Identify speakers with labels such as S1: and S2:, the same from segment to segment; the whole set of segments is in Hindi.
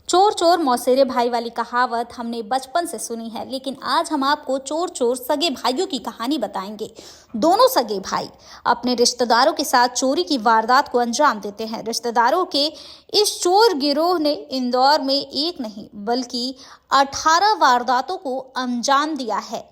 S1: चोर चोर मौसेरे भाई वाली कहावत हमने बचपन से सुनी है, लेकिन आज हम आपको चोर चोर सगे भाइयों की कहानी बताएंगे। दोनों सगे भाई अपने रिश्तेदारों के साथ चोरी की वारदात को अंजाम देते हैं। रिश्तेदारों के इस चोर गिरोह ने इंदौर में एक नहीं बल्कि 18 वारदातों को अंजाम दिया है।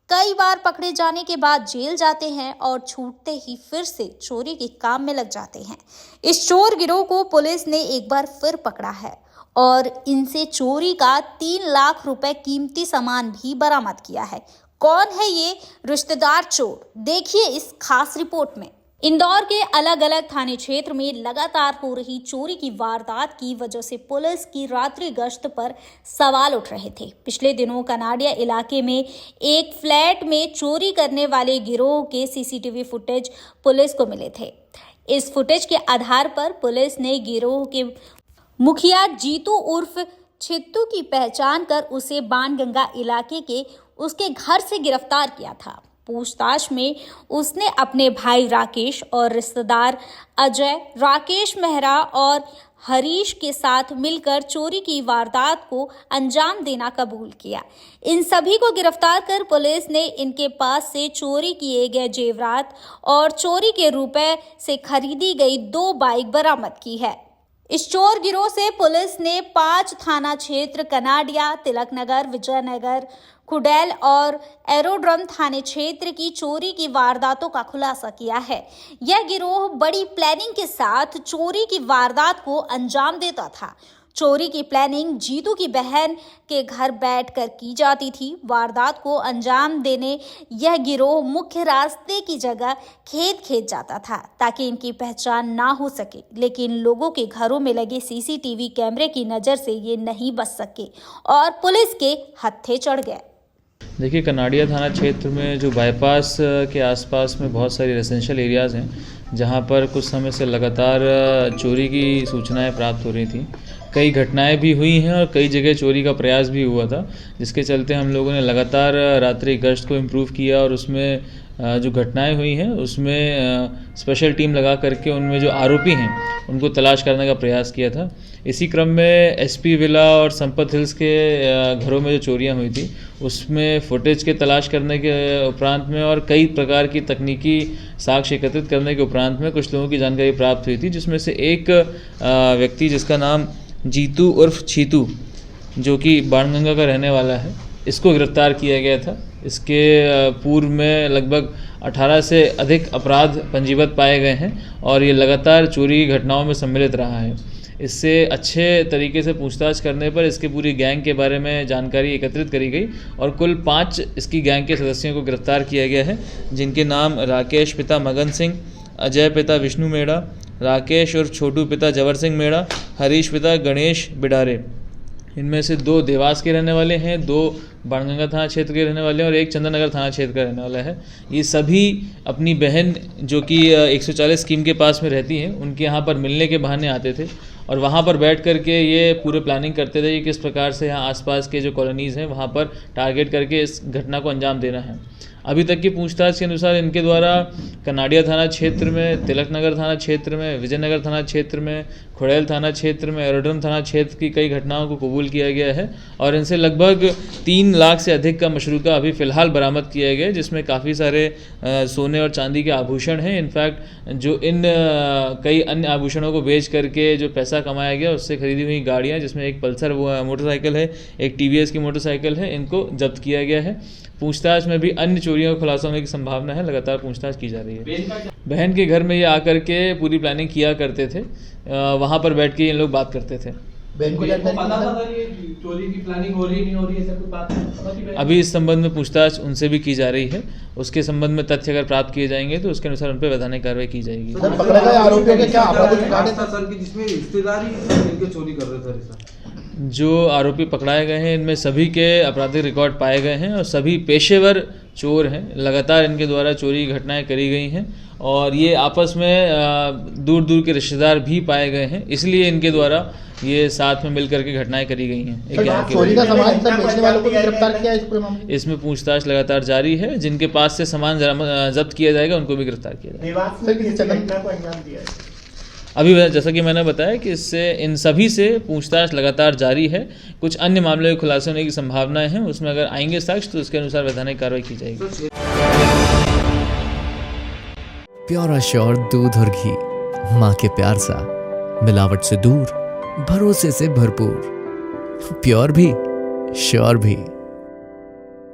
S1: कई बार पकड़े जाने के बाद जेल जाते हैं और छूटते ही फिर से चोरी के काम में लग जाते हैं। इस चोर गिरोह को पुलिस ने एक बार फिर पकड़ा है और इनसे चोरी का 3 लाख रुपए कीमती सामान भी बरामद किया है। कौन है ये रिश्तेदार चोर, देखिए इस खास रिपोर्ट में। इंदौर के अलग अलग थाने क्षेत्र में लगातार हो रही चोरी की वारदात की वजह से पुलिस की रात्रि गश्त पर सवाल उठ रहे थे। पिछले दिनों कनाडिया इलाके में एक फ्लैट में चोरी करने वाले गिरोह के सीसीटीवी फुटेज पुलिस को मिले थे। इस फुटेज के आधार पर पुलिस ने गिरोह के मुखिया जीतू उर्फ छित्तू की पहचान कर उसे बाणगंगा इलाके के उसके घर से गिरफ्तार किया था। पूछताछ में उसने अपने भाई राकेश और रिश्तेदार अजय, राकेश मेहरा और हरीश के साथ मिलकर चोरी की वारदात को अंजाम देना कबूल किया। इन सभी को गिरफ्तार कर पुलिस ने इनके पास से चोरी किए गए जेवरात और चोरी के रुपए से खरीदी गई 2 बाइक बरामद की है। इस चोर गिरोह से पुलिस ने 5 थाना क्षेत्र कनाडिया, तिलकनगर, विजयनगर, खुडेल और एरोड्रम थाने क्षेत्र की चोरी की वारदातों का खुलासा किया है। यह गिरोह बड़ी प्लानिंग के साथ चोरी की वारदात को अंजाम देता था। चोरी की प्लानिंग जीतू की बहन के घर बैठकर की जाती थी। वारदात को अंजाम देने यह गिरोह मुख्य रास्ते की जगह खेत जाता था ताकि इनकी पहचान ना हो सके, लेकिन लोगों के घरों में लगे सीसीटीवी कैमरे की नज़र से ये नहीं बच सके और पुलिस के हत्थे चढ़ गए।
S2: देखिए, कनाडिया थाना क्षेत्र में जो बाईपास के आसपास में बहुत सारी रेजिडेंशियल एरियाज़ हैं, जहां पर कुछ समय से लगातार चोरी की सूचनाएं प्राप्त हो रही थी। कई घटनाएं भी हुई हैं और कई जगह चोरी का प्रयास भी हुआ था, जिसके चलते हम लोगों ने लगातार रात्रि गश्त को इम्प्रूव किया और उसमें जो घटनाएं हुई हैं उसमें स्पेशल टीम लगा करके उनमें जो आरोपी हैं उनको तलाश करने का प्रयास किया था। इसी क्रम में एसपी विला और संपत हिल्स के घरों में जो चोरियां हुई थी उसमें फुटेज के तलाश करने के उपरांत में और कई प्रकार की तकनीकी साक्ष्य एकत्रित करने के उपरांत में कुछ लोगों की जानकारी प्राप्त हुई थी, जिसमें से एक व्यक्ति जिसका नाम जीतू उर्फ छीतू, जो कि बाणगंगा का रहने वाला है, इसको गिरफ्तार किया गया था। इसके पूर्व में लगभग 18 से अधिक अपराध पंजीबद्ध पाए गए हैं और ये लगातार चोरी की घटनाओं में सम्मिलित रहा है। इससे अच्छे तरीके से पूछताछ करने पर इसके पूरी गैंग के बारे में जानकारी एकत्रित करी गई और कुल 5 इसकी गैंग के सदस्यों को गिरफ्तार किया गया है, जिनके नाम राकेश पिता मगन सिंह, अजय पिता विष्णु मेड़ा, राकेश और छोटू पिता जवर सिंह मेड़ा, हरीश पिता गणेश बिडारे। इनमें से 2 देवास के रहने वाले हैं, 2 बाणगंगा थाना क्षेत्र के रहने वाले हैं और 1 चंद्रनगर थाना क्षेत्र का रहने वाला है। ये सभी अपनी बहन जो कि 140 स्कीम के पास में रहती हैं, उनके यहाँ पर मिलने के बहाने आते थे और वहाँ पर बैठ करके ये पूरे प्लानिंग करते थे कि किस प्रकार से यहाँ आसपास के जो कॉलोनीज़ हैं वहाँ पर टारगेट करके इस घटना को अंजाम देना है। अभी तक की पूछताछ के अनुसार इनके द्वारा कनाडिया थाना क्षेत्र में, तिलकनगर थाना क्षेत्र में, विजयनगर थाना क्षेत्र में, खुड़ैल थाना क्षेत्र में, एरोड्रम थाना क्षेत्र की कई घटनाओं को कबूल किया गया है और इनसे लगभग 3 लाख से अधिक का मशरूका अभी फ़िलहाल बरामद किया गया है, जिसमें काफ़ी सारे सोने और चांदी के आभूषण हैं। इनफैक्ट जो इन कई अन्य आभूषणों को बेच करके जो पैसा कमाया गया उससे खरीदी हुई गाड़ियाँ, जिसमें एक पल्सर मोटरसाइकिल है, एक TVS की मोटरसाइकिल है, इनको जब्त किया गया है। पूछताछ में भी अन्य चोरियों का खुलासा होने की संभावना है। लगातार पूछताछ की जा रही है। बहन के घर में ये आकर के पूरी प्लानिंग किया करते थे, वहाँ पर बैठ के ये लोग बात करते थे।
S3: बहन को पता था ये चोरी की प्लानिंग हो रही नहीं हो रही है, सब कुछ बात
S2: अभी इस संबंध में पूछताछ उनसे भी की जा रही है। उसके संबंध में तथ्य अगर प्राप्त किए जाएंगे तो उसके अनुसार उन पर वैधानिक कार्रवाई की जाएगी।
S3: पकड़े गए आरोपियों के क्या सर की जिसमें रिश्तेदारी मिलकर चोरी कर रहे थे?
S2: जो आरोपी पकड़ाए गए हैं इनमें सभी के आपराधिक रिकॉर्ड पाए गए हैं और सभी पेशेवर चोर हैं। लगातार इनके द्वारा चोरी की घटनाएं करी गई हैं और ये आपस में दूर दूर के रिश्तेदार भी पाए गए हैं, इसलिए इनके द्वारा ये साथ में मिलकर के घटनाएं करी गई हैं।
S3: चोरी का सामान सर बेचने वालों को भी गिरफ्तार किया है इस पूरे मामले में?
S2: इसमें पूछताछ लगातार जारी है। जिनके पास से सामान जब्त किया जाएगा उनको भी गिरफ्तार किया जाएगा। अभी जैसा कि मैंने बताया कि इससे इन सभी से पूछताछ लगातार जारी है। कुछ अन्य मामलों के खुलासे होने की संभावनाएं हैं, उसमें अगर आएंगे साक्ष्य तो उसके अनुसार वैधानिक कार्रवाई की जाएगी।
S4: प्योर श्योर दूध और घी, माँ के प्यार सा, मिलावट से दूर, भरोसे से भरपूर, प्योर भी श्योर भी।